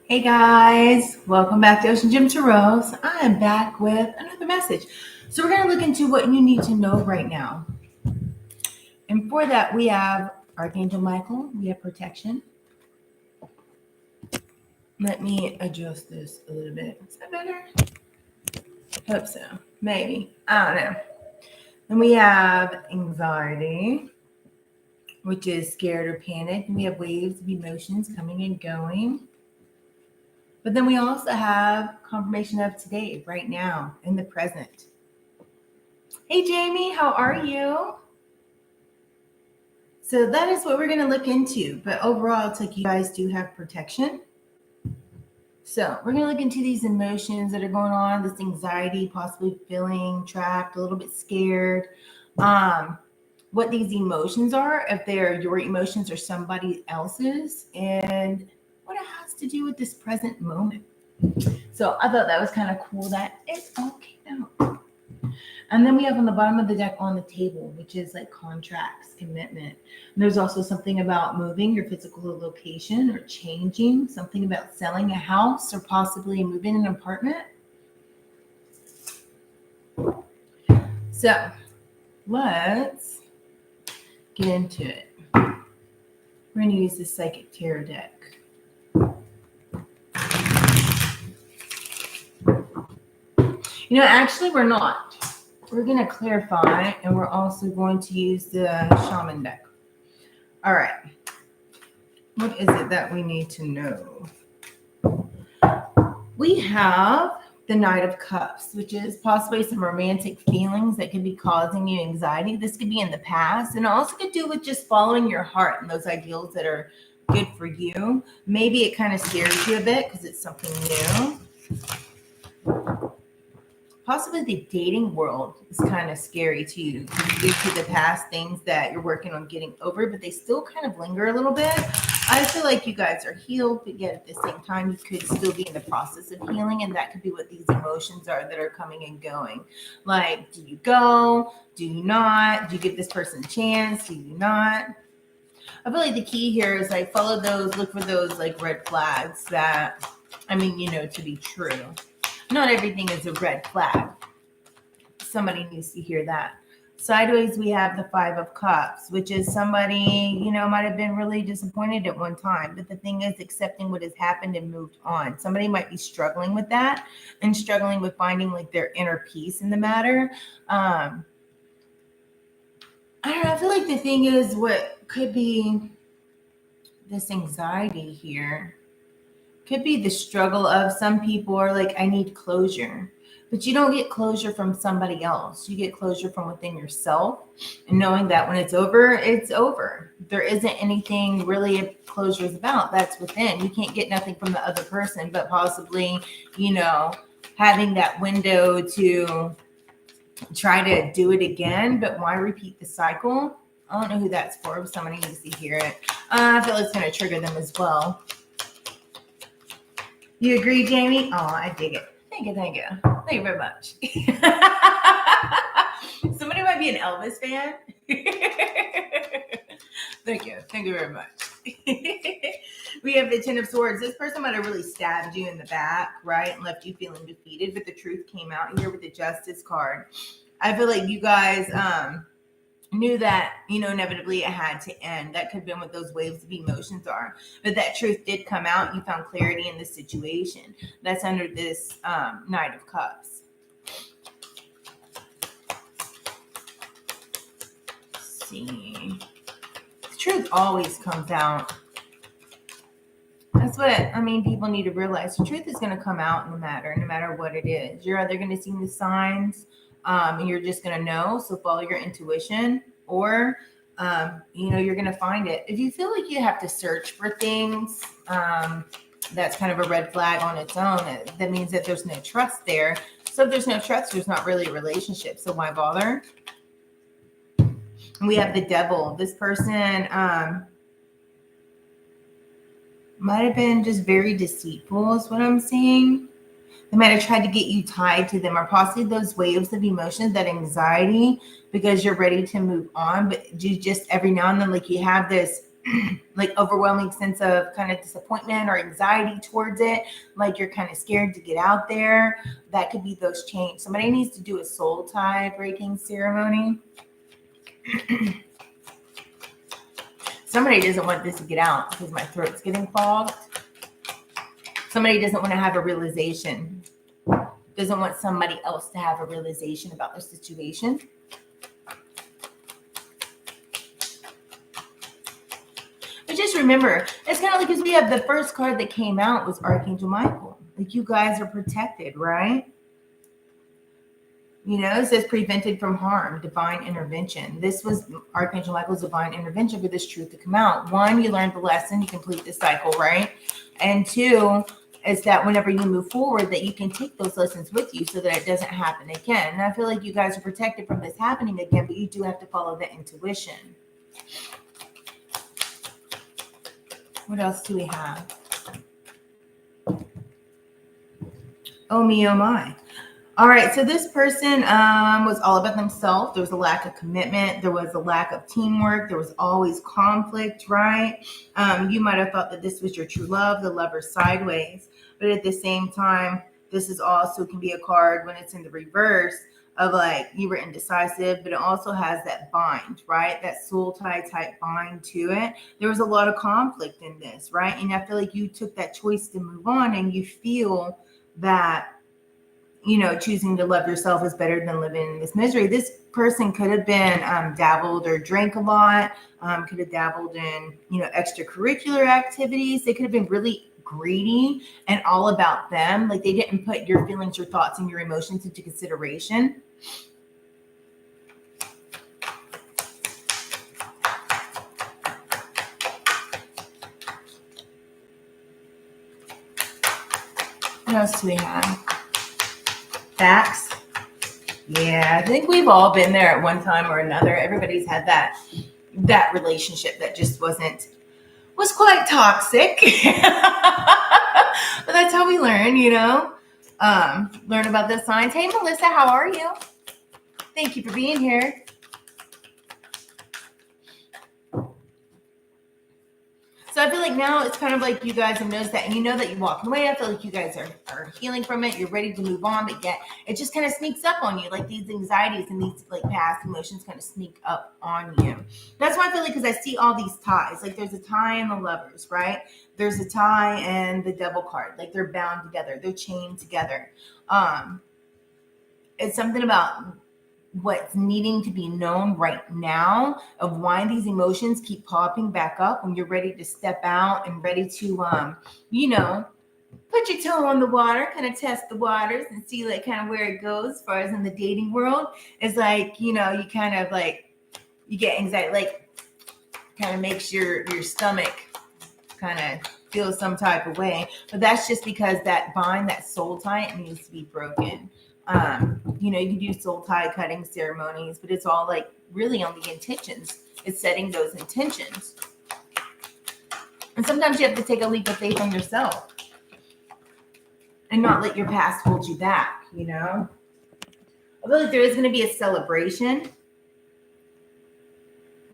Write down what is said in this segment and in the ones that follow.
Hey guys, welcome back to OceanGemTarot. I am back with another message. So we're going to look into what you need to know right now. And for that, we have Archangel Michael. We have protection. Let me adjust this a little bit. Is that better? Hope so. Maybe. I don't know. Then we have anxiety, which is scared or panicked. And we have waves of emotions coming and going. But then we also have confirmation of today, right now, in the present. Hey, Jamie, how are you? So that is what we're going to look into. But overall, it's like you guys do have protection. So we're going to look into these emotions that are going on, this anxiety, possibly feeling trapped, a little bit scared. What these emotions are, if they're your emotions or somebody else's, and what it has to do with this present moment. So I thought that was kind of cool that it all came out. And then we have on the bottom of the deck on the table, which is like contracts, commitment. And there's also something about moving your physical location or changing, something about selling a house or possibly moving an apartment. So let's get into it. We're going to use the Psychic Tarot deck. You know, actually, we're not. We're going to clarify, and we're also going to use the Shaman deck. All right. What is it that we need to know? We have the Knight of Cups, which is possibly some romantic feelings that could be causing you anxiety. This could be in the past, and also could do with just following your heart and those ideals that are good for you. Maybe it kind of scares you a bit because it's something new. Possibly the dating world is kind of scary to you due to the past things that you're working on getting over, but they still kind of linger a little bit. I feel like you guys are healed, but yet at the same time, you could still be in the process of healing, and that could be what these emotions are that are coming and going. Like, do you go? Do you not? Do you give this person a chance? Do you not? I feel like the key here is like follow those, look for those like red flags that, to be true. Not everything is a red flag. Somebody needs to hear that. Sideways, we have the Five of Cups, which is somebody, might have been really disappointed at one time. But the thing is accepting what has happened and moved on. Somebody might be struggling with that and struggling with finding like their inner peace in the matter. I don't know. I feel like the thing is what could be this anxiety here. Could be the struggle of some people are like, I need closure. But you don't get closure from somebody else. You get closure from within yourself and knowing that when it's over, it's over. There isn't anything really closure is about. That's within. You can't get nothing from the other person, but possibly, having that window to try to do it again. But why repeat the cycle? I don't know who that's for, but somebody needs to hear it. I feel it's going to trigger them as well. You agree, Jamie? Oh, I dig it. Thank you. Thank you very much. Somebody might be an Elvis fan. Thank you very much. We have the Ten of Swords. This person might have really stabbed you in the back, right? And left you feeling defeated, but the truth came out here with the Justice card. I feel like you guys knew that, inevitably it had to end. That could have been what those waves of emotions are. But that truth did come out. You found clarity in the situation. That's under this Knight of Cups. Let's see. The truth always comes out. That's what, people need to realize. The truth is going to come out in the matter, no matter what it is. You're either going to see the signs, and you're just going to know. So follow your intuition, or, you're going to find it. If you feel like you have to search for things, that's kind of a red flag on its own. That means that there's no trust there. So if there's no trust, there's not really a relationship. So why bother? And we have the Devil. This person, might have been just very deceitful is what I'm seeing. They might have tried to get you tied to them, or possibly those waves of emotion, that anxiety, because you're ready to move on. But you just every now and then, like you have this like overwhelming sense of kind of disappointment or anxiety towards it. Like you're kind of scared to get out there. That could be those change. Somebody needs to do a soul tie breaking ceremony. Somebody doesn't want this to get out because my throat's getting clogged. Somebody doesn't want to have a realization. Doesn't want somebody else to have a realization about their situation. But just remember, it's kind of like, because we have the first card that came out was Archangel Michael. Like, you guys are protected, right? You know, it says prevented from harm, divine intervention. This was Archangel Michael's divine intervention for this truth to come out. One, you learned the lesson, you complete the cycle, right? And two, is that whenever you move forward, that you can take those lessons with you so that it doesn't happen again. And I feel like you guys are protected from this happening again, but you do have to follow the intuition. What else do we have? Oh me, oh my. All right, so this person was all about themselves. There was a lack of commitment. There was a lack of teamwork. There was always conflict, right? You might have thought that this was your true love, the lover sideways. But at the same time, this is also can be a card when it's in the reverse of like you were indecisive, but it also has that bind, right? That soul tie type bind to it. There was a lot of conflict in this, right? And I feel like you took that choice to move on, and you feel that, you know, choosing to love yourself is better than living in this misery. This person could have been dabbled or drank a lot, could have dabbled in, you know, extracurricular activities. They could have been really greedy and all about them. Like they didn't put your feelings, your thoughts, and your emotions into consideration. What else do we have? Facts. Yeah, I think we've all been there at one time or another. Everybody's had that relationship that just was quite toxic. But that's how we learn, you know. Learn about the signs. Hey, Melissa, how are you? Thank you for being here. So I feel like now it's kind of like you guys have noticed that, and you know that you're walking away. I feel like you guys are healing from it. You're ready to move on, but yet it just kind of sneaks up on you. Like these anxieties and these like past emotions kind of sneak up on you. That's why I feel like, because I see all these ties. Like there's a tie in the lovers, right? There's a tie and the devil card. Like they're bound together. They're chained together. It's something about what's needing to be known right now of why these emotions keep popping back up when you're ready to step out and ready to, you know, put your toe on the water, kind of test the waters and see like kind of where it goes as far as in the dating world. It's like, you know, you kind of like, you get anxiety, like kind of makes your stomach kind of feel some type of way. But that's just because that bind, that soul tie, it needs to be broken. You know, you can do soul tie cutting ceremonies, but it's all like really on the intentions. It's setting those intentions. And sometimes you have to take a leap of faith on yourself and not let your past hold you back, you know? I feel like there is going to be a celebration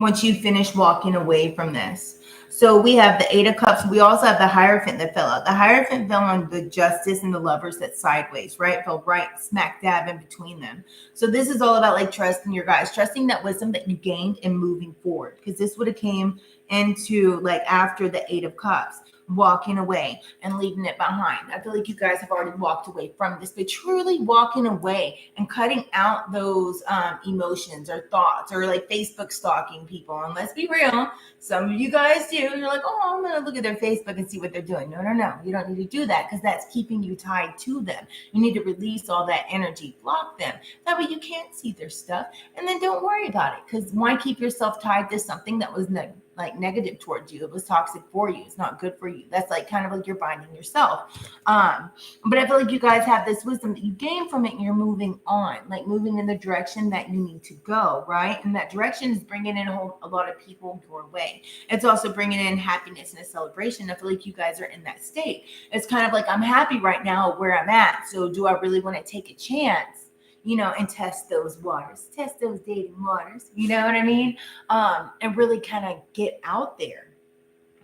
once you finish walking away from this. So we have the Eight of Cups. We also have the Hierophant that fell out. The Hierophant fell on the Justice and the Lovers that's sideways, right? Fell right smack dab in between them. So this is all about like trusting your guys, trusting that wisdom that you gained and moving forward. Because this would have came into like after the Eight of Cups, walking away and leaving it behind. I feel like you guys have already walked away from this, but truly walking away and cutting out those emotions or thoughts or like Facebook stalking people. And let's be real, some of you guys do. You're like, oh, I'm going to look at their Facebook and see what they're doing. No. You don't need to do that because that's keeping you tied to them. You need to release all that energy, block them. That way you can't see their stuff. And then don't worry about it, because why keep yourself tied to something that was negative towards you? It was toxic for you. It's not good for you. That's like kind of like you're binding yourself. But I feel like you guys have this wisdom that you gain from it and you're moving on, like moving in the direction that you need to go, right? And that direction is bringing in a lot of people your way. It's also bringing in happiness and a celebration. I feel like you guys are in that state. It's kind of like, I'm happy right now where I'm at. So do I really want to take a chance, you know, and test those waters, test those dating waters, you know what I mean? And really kind of get out there.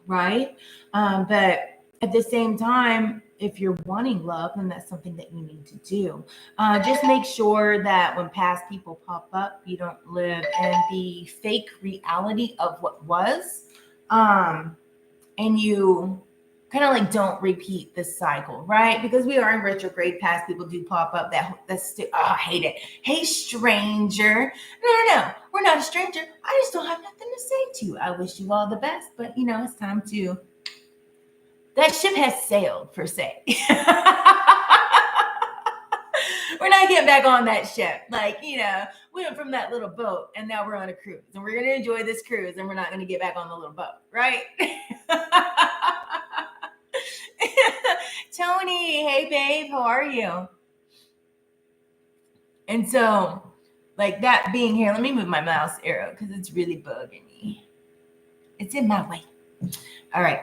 right? But at the same time, if you're wanting love, then that's something that you need to do. Just make sure that when past people pop up, you don't live in the fake reality of what was. And you kind of like don't repeat this cycle, right? Because we are in retrograde, past people do pop up. I hate it. Hey, stranger. No, we're not a stranger. I just don't have nothing to say to you. I wish you all the best, but it's time to. That ship has sailed, per se. We're not getting back on that ship. We went from that little boat and now we're on a cruise. And we're going to enjoy this cruise and we're not going to get back on the little boat, right? Tony, hey, babe, how are you? And so, that being here, let me move my mouse arrow because it's really bugging me. It's in my way. All right.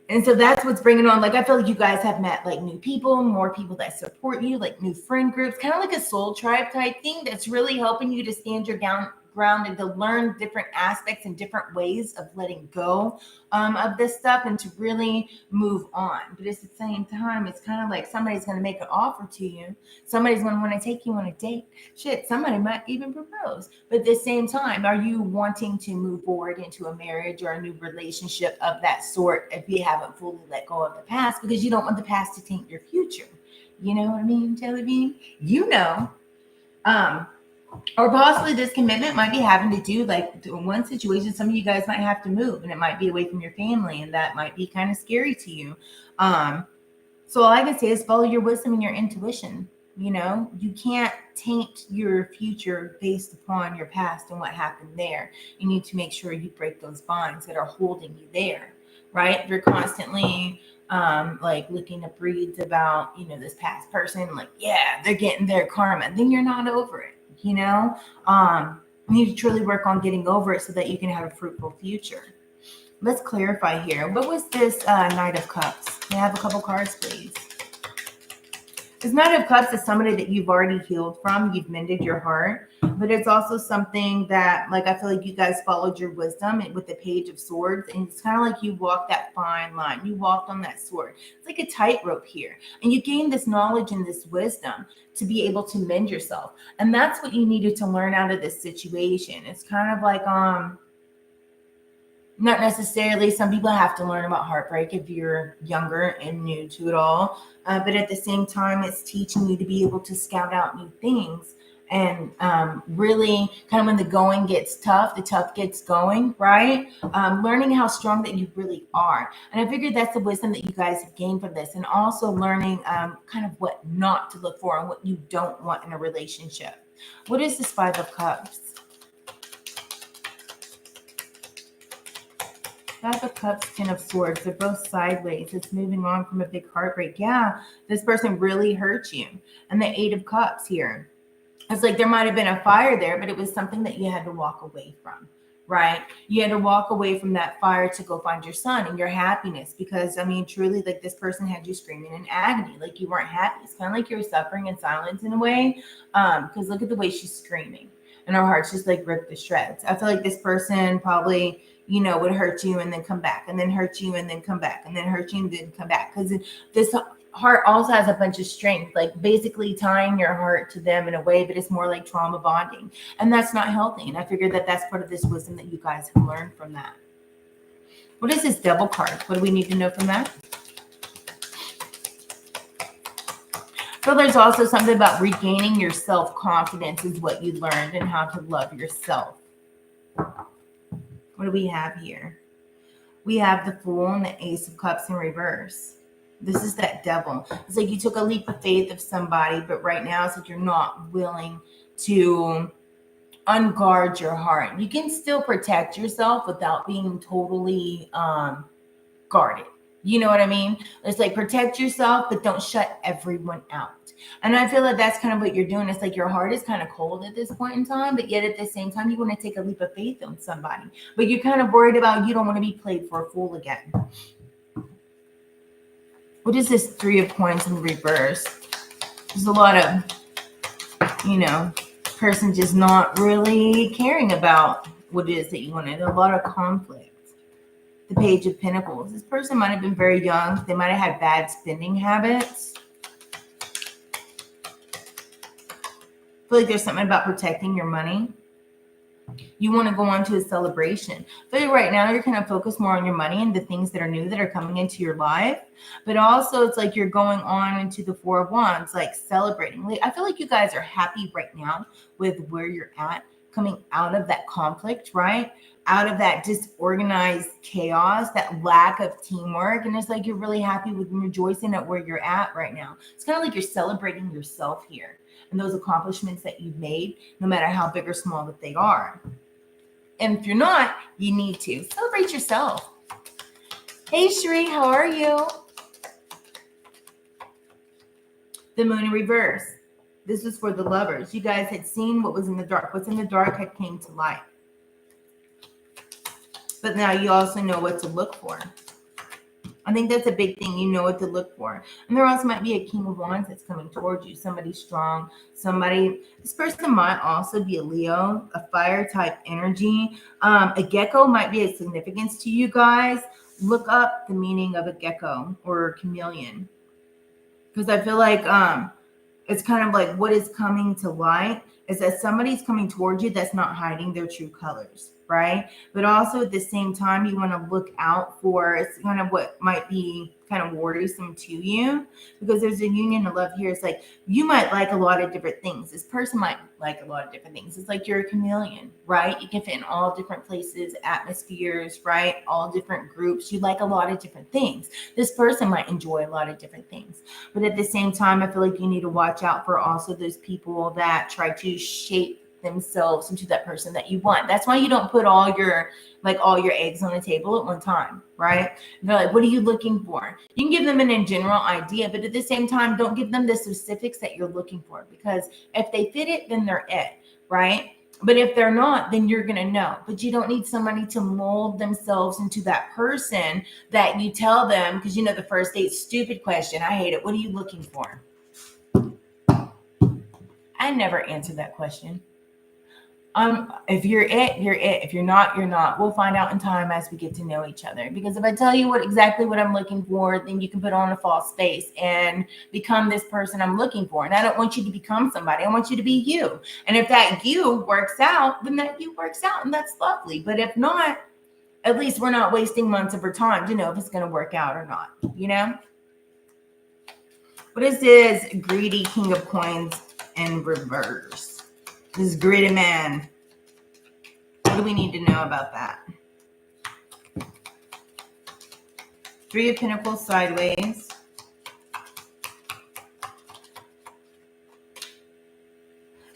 And so that's what's bringing on, I feel like you guys have met new people, more people that support you, new friend groups, kind of like a soul tribe type thing that's really helping you to stand your ground and to learn different aspects and different ways of letting go of this stuff and to really move on. But at the same time, it's kind of like somebody's going to make an offer to you. Somebody's going to want to take you on a date. Shit, somebody might even propose. But at the same time, are you wanting to move forward into a marriage or a new relationship of that sort if you haven't fully let go of the past because you don't want the past to taint your future? You know what I mean, Jelly Bean? Or possibly this commitment might be having to do in one situation, some of you guys might have to move and it might be away from your family and that might be kind of scary to you. So all I can say is follow your wisdom and your intuition. You can't taint your future based upon your past and what happened there. You need to make sure you break those bonds that are holding you there, right? If you're constantly looking up reads about, this past person, they're getting their karma, then you're not over it. You need to truly work on getting over it so that you can have a fruitful future. Let's clarify here. What was this Knight of Cups? May I have a couple cards, please? This Knight of Cups is somebody that you've already healed from. You've mended your heart. But it's also something that, I feel like you guys followed your wisdom with the Page of Swords. And it's kind of like you walked that fine line. You walked on that sword. It's like a tightrope here. And you gained this knowledge and this wisdom to be able to mend yourself. And that's what you needed to learn out of this situation. It's kind of like, not necessarily, some people have to learn about heartbreak if you're younger and new to it all. But at the same time, it's teaching you to be able to scout out new things. And really kind of when the going gets tough, the tough gets going, right? Learning how strong that you really are. And I figured that's the wisdom that you guys have gained from this. And also learning kind of what not to look for and what you don't want in a relationship. What is this Five of Cups? Five of Cups, Ten of Swords. They're both sideways. It's moving on from a big heartbreak. Yeah, this person really hurt you. And the Eight of Cups here. It's like there might have been a fire there, but it was something that you had to walk away from, right? You had to walk away from that fire to go find your son and your happiness because, truly, this person had you screaming in agony, you weren't happy. It's kind of like you're suffering in silence in a way because look at the way she's screaming and her heart's just ripped to shreds. I feel like this person probably, would hurt you and then come back and then hurt you and then come back and then hurt you and then come back because this heart also has a bunch of strength, basically tying your heart to them in a way, but it's more like trauma bonding. And that's not healthy. And I figured that that's part of this wisdom that you guys have learned from that. What is this Devil card? What do we need to know from that? So there's also something about regaining your self-confidence is what you learned and how to love yourself. What do we have here? We have the Fool and the Ace of Cups in reverse. This is that Devil. It's like you took a leap of faith of somebody, but right now it's like you're not willing to unguard your heart. You can still protect yourself without being totally guarded. You know what I mean? It's protect yourself, but don't shut everyone out. And I feel like that's kind of what you're doing. It's your heart is kind of cold at this point in time, but yet at the same time, you want to take a leap of faith on somebody. But you're kind of worried about you don't want to be played for a fool again. What is this Three of Coins in reverse? There's a lot of, person just not really caring about what it is that you wanted. A lot of conflict. the Page of Pentacles. This person might have been very young. They might have had bad spending habits. I feel like there's something about protecting your money. You want to go on to a celebration. I feel like right now you're kind of focused more on your money and the things that are new that are coming into your life. But also it's like you're going on into the Four of Wands, like celebrating. I feel like you guys are happy right now with where you're at, coming out of that conflict, right? Out of that disorganized chaos, that lack of teamwork. And it's like you're really happy with and rejoicing at where you're at right now. It's kind of like you're celebrating yourself here and those accomplishments that you've made, no matter how big or small that they are. And if you're not, you need to celebrate yourself. Hey, Sheree, how are you? The Moon in reverse. This was for the lovers. You guys had seen what was in the dark. What's in the dark had came to light. But now you also know what to look for. I think that's a big thing. You know what to look for. And there also might be a King of Wands that's coming towards you. Somebody strong. This person might also be a Leo, a fire type energy. A gecko might be of significance to you guys. Look up the meaning of a gecko or a chameleon. Because I feel like it's kind of like what is coming to light is that somebody's coming towards you that's not hiding their true colors, right? But also at the same time, you want to look out for it's kind of what might be kind of worrisome to you, because there's a union of love here. It's like you might like a lot of different things. This person might like a lot of different things. It's like you're a chameleon, right? You can fit in all different places, atmospheres, right? All different groups. You like a lot of different things. This person might enjoy a lot of different things. But at the same time, I feel like you need to watch out for also those people that try to shape themselves into that person that you want. That's why you don't put all your eggs on the table at one time, right? And they're like, what are you looking for? You can give them a general idea, but at the same time, don't give them the specifics that you're looking for, because if they fit it, then they're it, right? But if they're not, then you're going to know. But you don't need somebody to mold themselves into that person that you tell them, because the first date, stupid question. I hate it. What are you looking for? I never answer that question. If you're it, you're it. If you're not, you're not. We'll find out in time as we get to know each other. Because if I tell you exactly what I'm looking for, then you can put on a false face and become this person I'm looking for. And I don't want you to become somebody. I want you to be you. And if that you works out, then that you works out, and that's lovely. But if not, at least we're not wasting months of our time to know if it's going to work out or not. What is this greedy King of Coins in reverse? This greedy man. What do we need to know about that? Three of Pentacles sideways.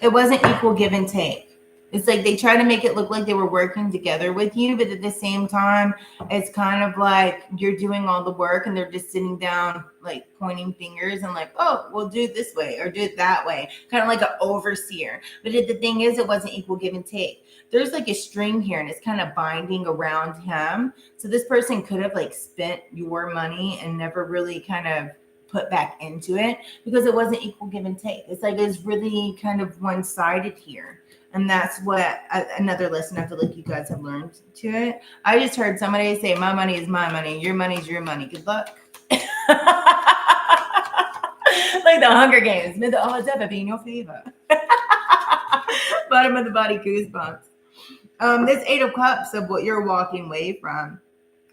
It wasn't equal give and take. It's like they try to make it look like they were working together with you, but at the same time, it's kind of like you're doing all the work and they're just sitting down, like pointing fingers and like, oh, we'll do it this way or do it that way. Kind of like an overseer. But the thing is, it wasn't equal give and take. There's like a string here and it's kind of binding around him. So this person could have like spent your money and never really kind of put back into it because it wasn't equal give and take. It's like it's really kind of one-sided here. And that's what another lesson I feel like you guys have learned to it. I just heard somebody say, my money is my money. Your money is your money. Good luck. Like the Hunger Games. May the odds ever be in your favor. Bottom of the body goosebumps. This Eight of Cups of what you're walking away from.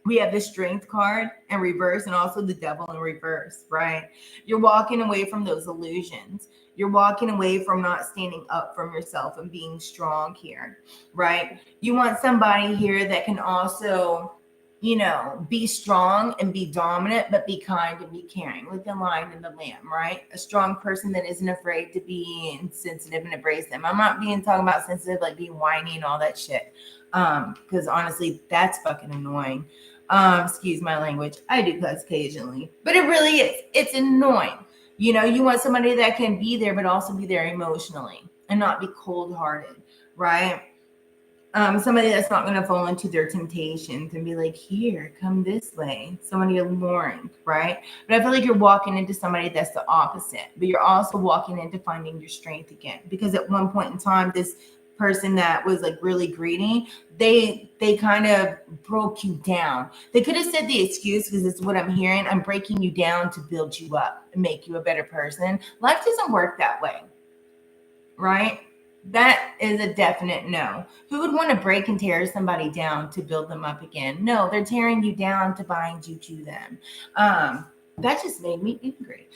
We have the Strength card in reverse and also the Devil in reverse, right? You're walking away from those illusions. You're walking away from not standing up for yourself and being strong here, right? You want somebody here that can also, be strong and be dominant, but be kind and be caring, like the lion and the lamb, right? A strong person that isn't afraid to be insensitive and embrace them. I'm not talking about sensitive, like being whiny and all that shit. Because honestly, that's fucking annoying. Excuse my language. I do cuss occasionally, but it really is. It's annoying. You want somebody that can be there, but also be there emotionally and not be cold-hearted, right? Somebody that's not going to fall into their temptations and be like, here, come this way. Somebody alluring, right? But I feel like you're walking into somebody that's the opposite, but you're also walking into finding your strength again. Because at one point in time, this person that was like really greedy, they kind of broke you down. They could have said the excuse, because it's what I'm hearing, I'm breaking you down to build you up and make you a better person. Life doesn't work that way, right? That is a definite no. Who would want to break and tear somebody down to build them up again? No, they're tearing you down to bind you to them. That just made me angry.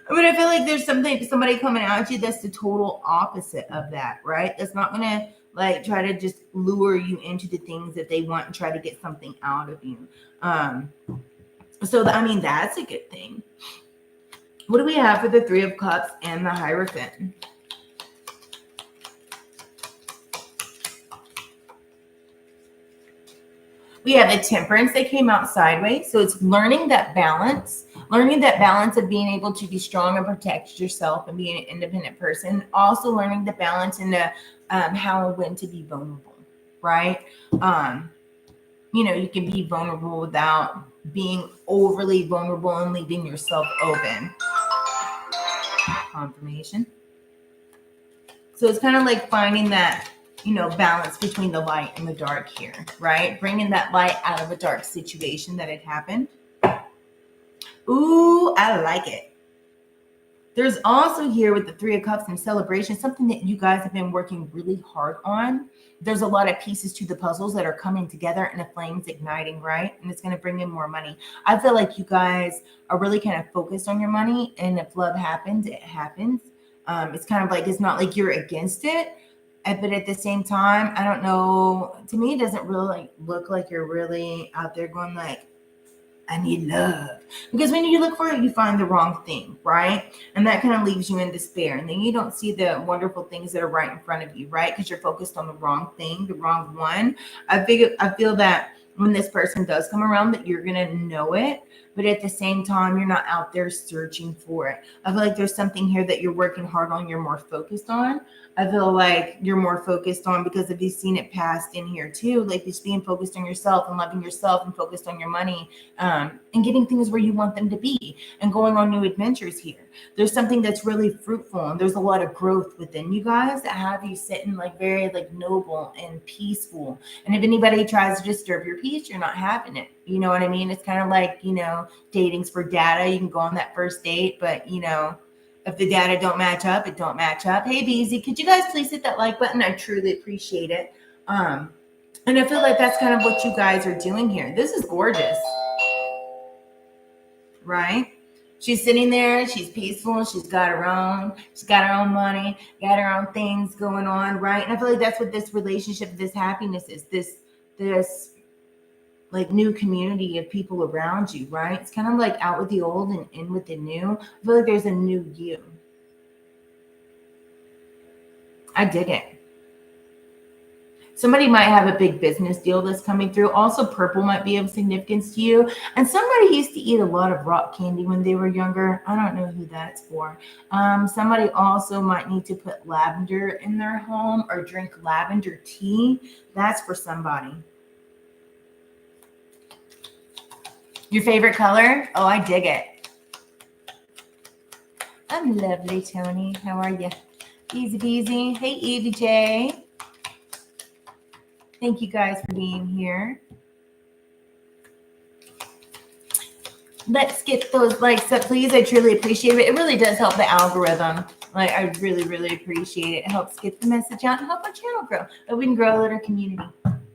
But I feel like there's somebody coming at you that's the total opposite of that, right? That's not gonna like try to just lure you into the things that they want and try to get something out of you. I mean, that's a good thing. What do we have for the Three of Cups and the Hierophant? We have a Temperance that came out sideways. So it's learning that balance of being able to be strong and protect yourself and being an independent person. Also learning the balance in the how and when to be vulnerable, right? You can be vulnerable without being overly vulnerable and leaving yourself open. Confirmation. So it's kind of like finding that, balance between the light and the dark here, right? Bringing that light out of a dark situation that had happened. Ooh, I like it. There's also here with the Three of Cups and celebration, something that you guys have been working really hard on. There's a lot of pieces to the puzzles that are coming together and the flame's igniting, right? And it's going to bring in more money. I feel like you guys are really kind of focused on your money, and if love happens, it happens. It's kind of like, it's not like you're against it, but at the same time, I don't know, to me, it doesn't really look like you're really out there going like, I need love. Because when you look for it, you find the wrong thing, right? And that kind of leaves you in despair. And then you don't see the wonderful things that are right in front of you, right? Because you're focused on the wrong thing, the wrong one. I feel that when this person does come around, that you're going to know it. But at the same time, you're not out there searching for it. I feel like there's something here that you're working hard on, you're more focused on. I feel like you're more focused on, because if you've seen it passed in here too, like just being focused on yourself and loving yourself and focused on your money, and getting things where you want them to be and going on new adventures here. There's something that's really fruitful, and there's a lot of growth within you guys that have you sitting like very like noble and peaceful. And if anybody tries to disturb your peace, you're not having it. You know what I mean? It's kind of like, dating's for data. You can go on that first date, but if the data don't match up, it don't match up. Hey, Beezy, could you guys please hit that like button? I truly appreciate it. And I feel like that's kind of what you guys are doing here. This is gorgeous, right? She's sitting there. She's peaceful. She's got her own money, got her own things going on, right? And I feel like that's what this relationship, this happiness is, this like new community of people around you, right? It's kind of like out with the old and in with the new. I feel like there's a new you. I dig it. Somebody might have a big business deal that's coming through. Also, purple might be of significance to you. And somebody used to eat a lot of rock candy when they were younger. I don't know who that's for. Somebody also might need to put lavender in their home or drink lavender tea. That's for somebody. Your favorite color? Oh, I dig it. I'm lovely, Tony. How are you? Easy peasy. Hey, Evie J. Thank you guys for being here. Let's get those likes up, please. I truly appreciate it. It really does help the algorithm. Like, I really, really appreciate it. It helps get the message out and help our channel grow. But we can grow a little community.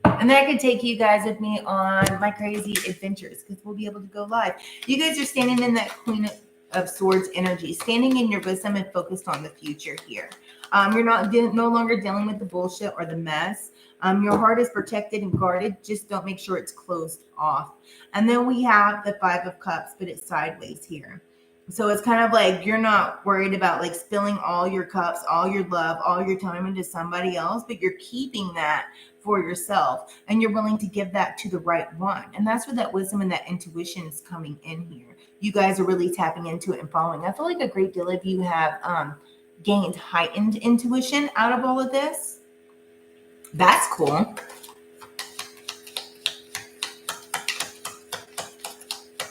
And then I could take you guys with me on my crazy adventures, because we'll be able to go live. You guys are standing in that Queen of Swords energy, standing in your wisdom and focused on the future here. You're no longer dealing with the bullshit or the mess. Your heart is protected and guarded. Just don't make sure it's closed off. And then we have the Five of Cups, but it's sideways here. So it's kind of like you're not worried about like spilling all your cups, all your love, all your time into somebody else, but you're keeping that for yourself, and you're willing to give that to the right one. And that's where that wisdom and that intuition is coming in here. You guys are really tapping into it and following. I feel like a great deal of you have gained heightened intuition out of all of this. That's cool.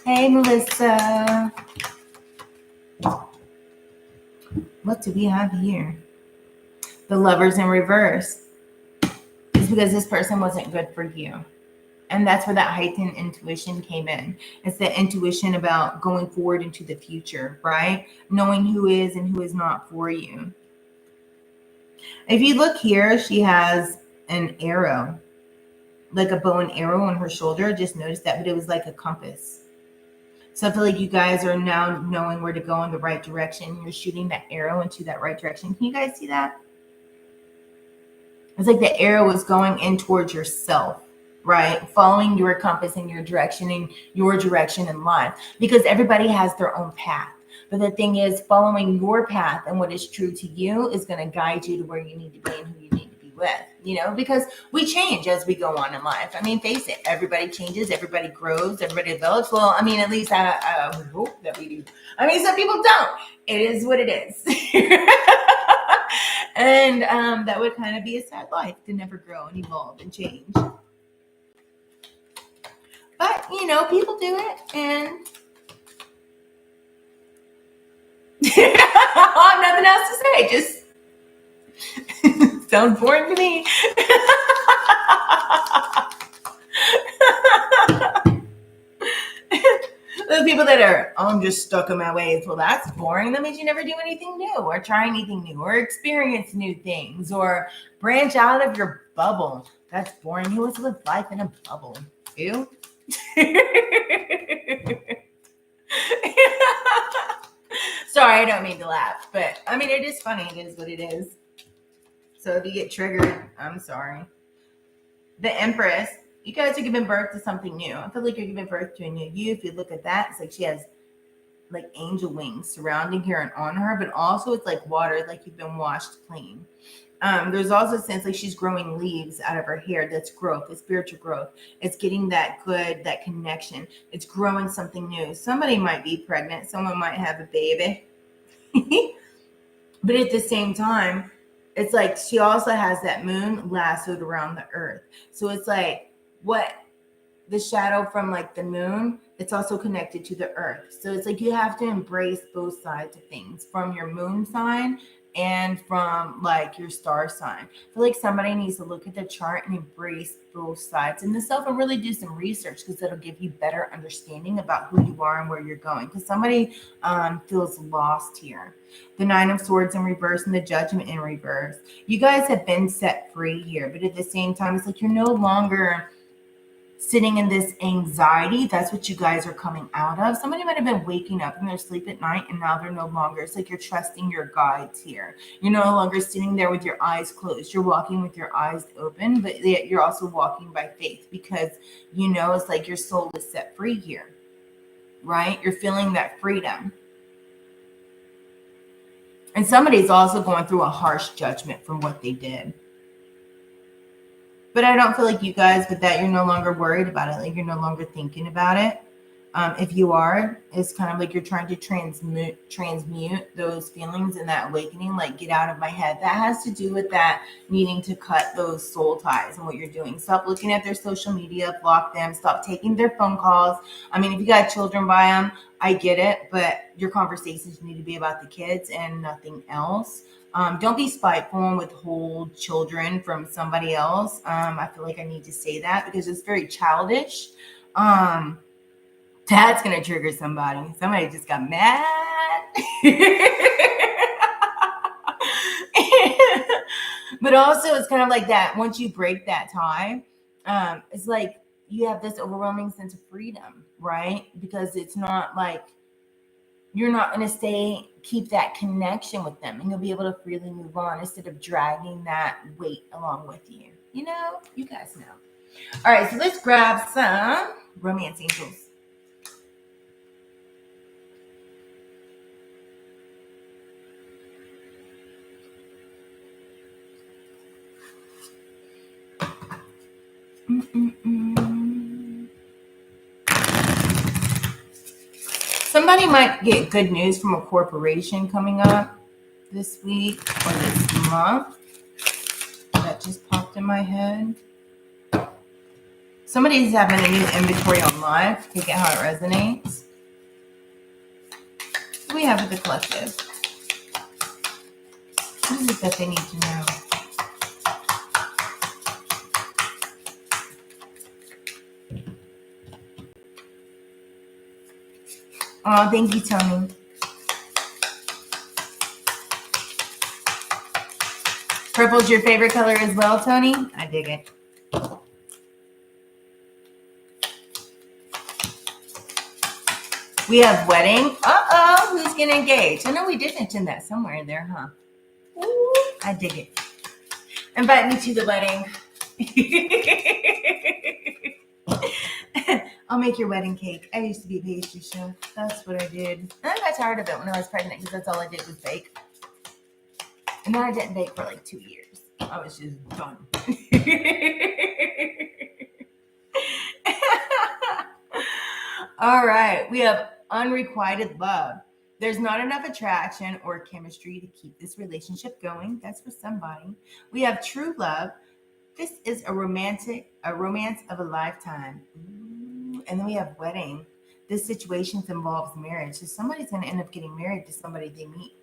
Hey, Melissa. What do we have here? The Lovers in reverse. It's because this person wasn't good for you. And that's where that heightened intuition came in. It's the intuition about going forward into the future, right? Knowing who is and who is not for you. If you look here, she has an arrow, like a bow and arrow on her shoulder. Just noticed that, but it was like a compass. So I feel like you guys are now knowing where to go in the right direction. You're shooting that arrow into that right direction. Can you guys see that? It's like the arrow is going in towards yourself, right? Following your compass and your direction in life, because everybody has their own path. But the thing is, following your path and what is true to you is going to guide you to where you need to be and who you need to be with, you know, because we change as we go on in life. I mean, face it, everybody changes, everybody grows, everybody develops. Well, I mean, at least I hope that we do. I mean, some people don't. It is what it is. And that would kind of be a sad life to never grow and evolve and change. But, you know, people do it, and I have nothing else to say. Just sounds boring to me. The people that are, I'm just stuck in my ways. Well, that's boring. That means you never do anything new or try anything new or experience new things or branch out of your bubble. That's boring. Who wants to live life in a bubble? Ew. Sorry, I don't mean to laugh, but I mean, it is funny. It is what it is. So if you get triggered, I'm sorry. The Empress. You guys are giving birth to something new. I feel like you're giving birth to a new you. If you look at that, it's like she has like angel wings surrounding her and on her, but also it's like water, like you've been washed clean. There's also a sense like she's growing leaves out of her hair. That's growth. It's spiritual growth. It's getting that connection. It's growing something new. Somebody might be pregnant. Someone might have a baby. But at the same time, it's like she also has that moon lassoed around the earth. So it's like, what the shadow from like the moon, it's also connected to the earth. So it's like you have to embrace both sides of things, from your moon sign and from like your star sign. I feel like somebody needs to look at the chart and embrace both sides in themselves and really do some research, because it'll give you better understanding about who you are and where you're going. Because somebody feels lost here. The Nine of Swords in reverse and the Judgment in reverse. You guys have been set free here, but at the same time, it's like you're no longer sitting in this anxiety. That's what you guys are coming out of. Somebody might have been waking up in their sleep at night, and now they're no longer. It's like you're trusting your guides here. You're no longer sitting there with your eyes closed. You're walking with your eyes open, but yet you're also walking by faith, because you know it's like your soul is set free here, right? You're feeling that freedom. And somebody's also going through a harsh judgment from what they did. But I don't feel like you guys, with that, you're no longer worried about it. Like you're no longer thinking about it. If you are, it's kind of like you're trying to transmute those feelings and that awakening, like get out of my head. That has to do with that needing to cut those soul ties and what you're doing. Stop looking at their social media, block them, stop taking their phone calls. I mean, if you got children by them, I get it, but your conversations need to be about the kids and nothing else. Don't be spiteful and withhold children from somebody else. I feel like I need to say that because it's very childish. That's going to trigger somebody. Somebody just got mad. But also it's kind of like that. Once you break that tie, it's like you have this overwhelming sense of freedom, right? Because it's not like you're not going to keep that connection with them, and you'll be able to freely move on instead of dragging that weight along with you. You know, you guys know. All right, so let's grab some romance angels. Somebody might get good news from a corporation coming up this week or this month. That just popped in my head. Somebody's having a new inventory on life. Take it how it resonates. What do we have with the collective? What is it that they need to know? Oh, thank you, Tony. Purple's your favorite color as well, Tony? I dig it. We have wedding. Uh-oh, who's getting engaged? I know we did mention that somewhere in there, huh? Ooh, I dig it. Invite me to the wedding. I'll make your wedding cake. I used to be a pastry chef. That's what I did. And I got tired of it when I was pregnant because that's all I did was bake. And then I didn't bake for like 2 years. I was just done. All right. We have unrequited love. There's not enough attraction or chemistry to keep this relationship going. That's for somebody. We have true love. This is a romance of a lifetime. Ooh. And then we have wedding. This situation involves marriage. So somebody's going to end up getting married to somebody they meet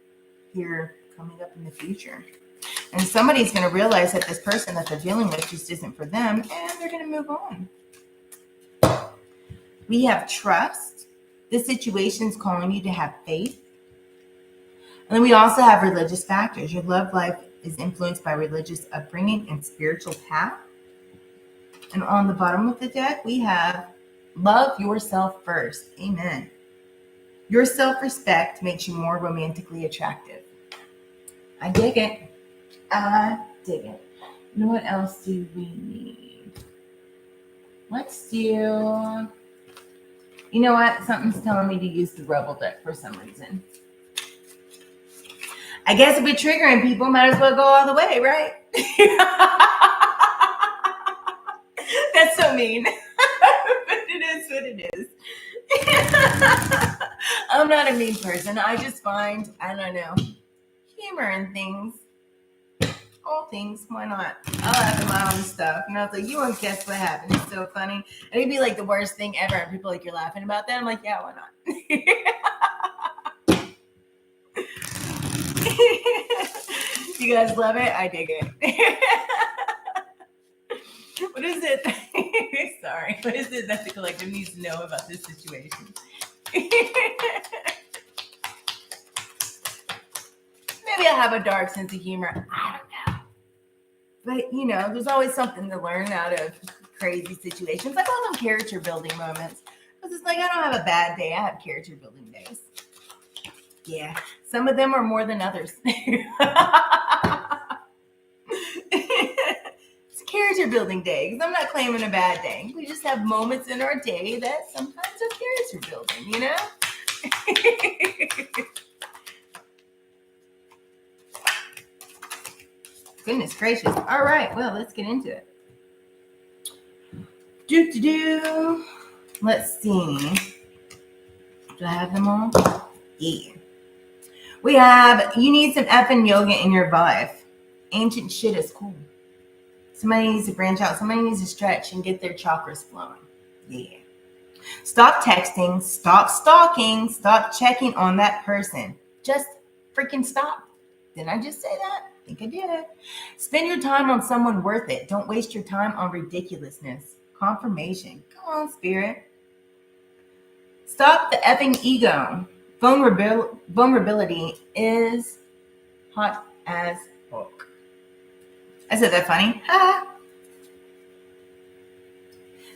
here coming up in the future. And somebody's going to realize that this person that they're dealing with just isn't for them, and they're going to move on. We have trust. This situation's calling you to have faith. And then we also have religious factors. Your love life is influenced by religious upbringing and spiritual path. And on the bottom of the deck, we have love yourself first. Amen. Your self-respect makes you more romantically attractive. I dig it. I dig it. You know what else do we need? Let's do... You know what? Something's telling me to use the Rebel deck for some reason. I guess if we're triggering people, might as well go all the way, right? That's so mean. But it is what it is. I'm not a mean person. I just find, I don't know, humor in things. All things, why not? I'll laugh at my own stuff. And I was like, you won't guess what happened. It's so funny. And it'd be like the worst thing ever. And people are like, you're laughing about that? I'm like, yeah, why not? You guys love it? I dig it. What is it? Sorry. What is it that the collective needs to know about this situation? Maybe I have a dark sense of humor. I don't know. But, you know, there's always something to learn out of crazy situations. I call them character building moments. Because it's like, I don't have a bad day. I have character building days. Yeah. Some of them are more than others. It's a character building day. Because I'm not claiming a bad day. We just have moments in our day that sometimes are character building, you know? Goodness gracious. All right. Well, let's get into it. Let's see. Do I have them all? Yeah. We have, you need some effing yoga in your life. Ancient shit is cool. Somebody needs to branch out. Somebody needs to stretch and get their chakras flowing. Yeah. Stop texting. Stop stalking. Stop checking on that person. Just freaking stop. Didn't I just say that? I think I did. Spend your time on someone worth it. Don't waste your time on ridiculousness. Confirmation. Come on, spirit. Stop the effing ego. Vulnerability is hot as fuck. I said that funny. Ha.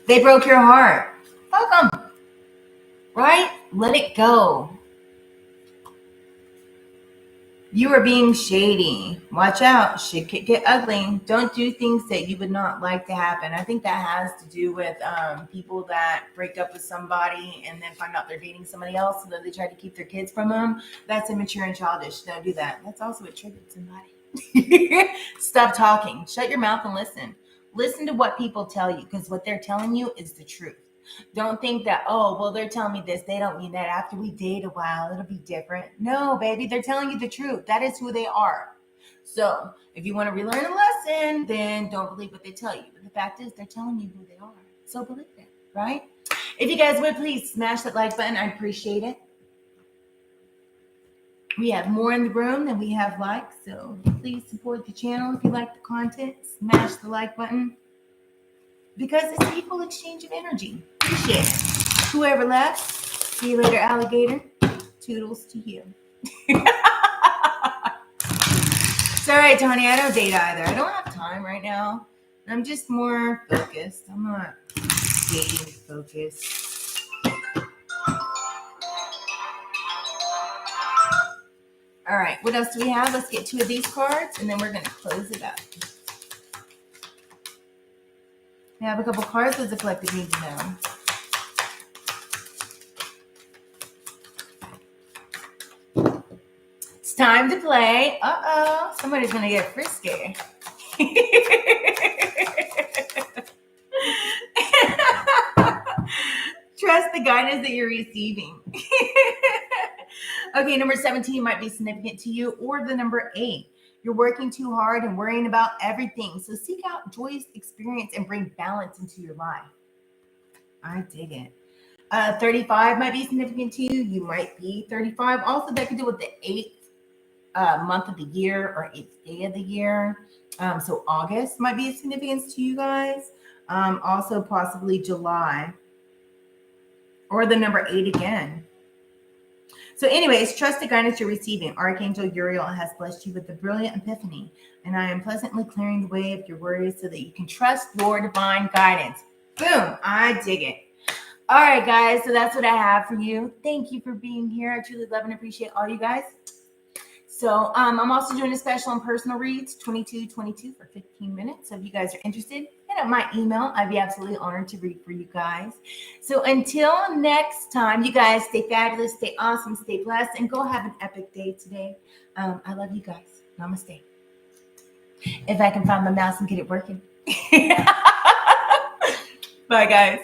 They broke your heart. Fuck them. Right? Let it go. You are being shady. Watch out. Shit could get ugly. Don't do things that you would not like to happen. I think that has to do with people that break up with somebody and then find out they're dating somebody else, so that they try to keep their kids from them. That's immature and childish. Don't do that. That's also what triggered somebody. Stop talking. Shut your mouth and listen. Listen to what people tell you, because what they're telling you is the truth. Don't think that, oh, well, they're telling me this. They don't mean that. After we date a while, it'll be different. No, baby, they're telling you the truth. That is who they are. So if you want to relearn a lesson, then don't believe what they tell you. But the fact is, they're telling you who they are. So believe it, right? If you guys would please smash that like button, I'd appreciate it. We have more in the room than we have likes, so please support the channel if you like the content. Smash the like button because it's an equal exchange of energy. Appreciate it. Whoever left, see you later, alligator. Toodles to you. Sorry, Tony, I don't date either. I don't have time right now. I'm just more focused. I'm not dating focused. All right, what else do we have? Let's get 2 of these cards, and then we're going to close it up. We have a couple cards that the collective needs to know. It's time to play. Uh-oh, somebody's going to get frisky. Trust the guidance that you're receiving. Okay, number 17 might be significant to you, or the number 8. You're working too hard and worrying about everything. So seek out joyous experience and bring balance into your life. I dig it. 35 might be significant to you. You might be 35. Also, that could do with the 8th month of the year or 8th day of the year. So August might be a significance to you guys. Also possibly July. Or the number 8 again. So anyways, trust the guidance you're receiving. Archangel Uriel has blessed you with a brilliant epiphany. And I am pleasantly clearing the way of your worries so that you can trust your divine guidance. Boom. I dig it. All right, guys. So that's what I have for you. Thank you for being here. I truly love and appreciate all you guys. So I'm also doing a special on personal reads, 2222 for 15 minutes. So if you guys are interested, hit up my email. I'd be absolutely honored to read for you guys. So until next time, you guys stay fabulous, stay awesome, stay blessed, and go have an epic day today. I love you guys. Namaste. If I can find my mouse and get it working. Bye, guys.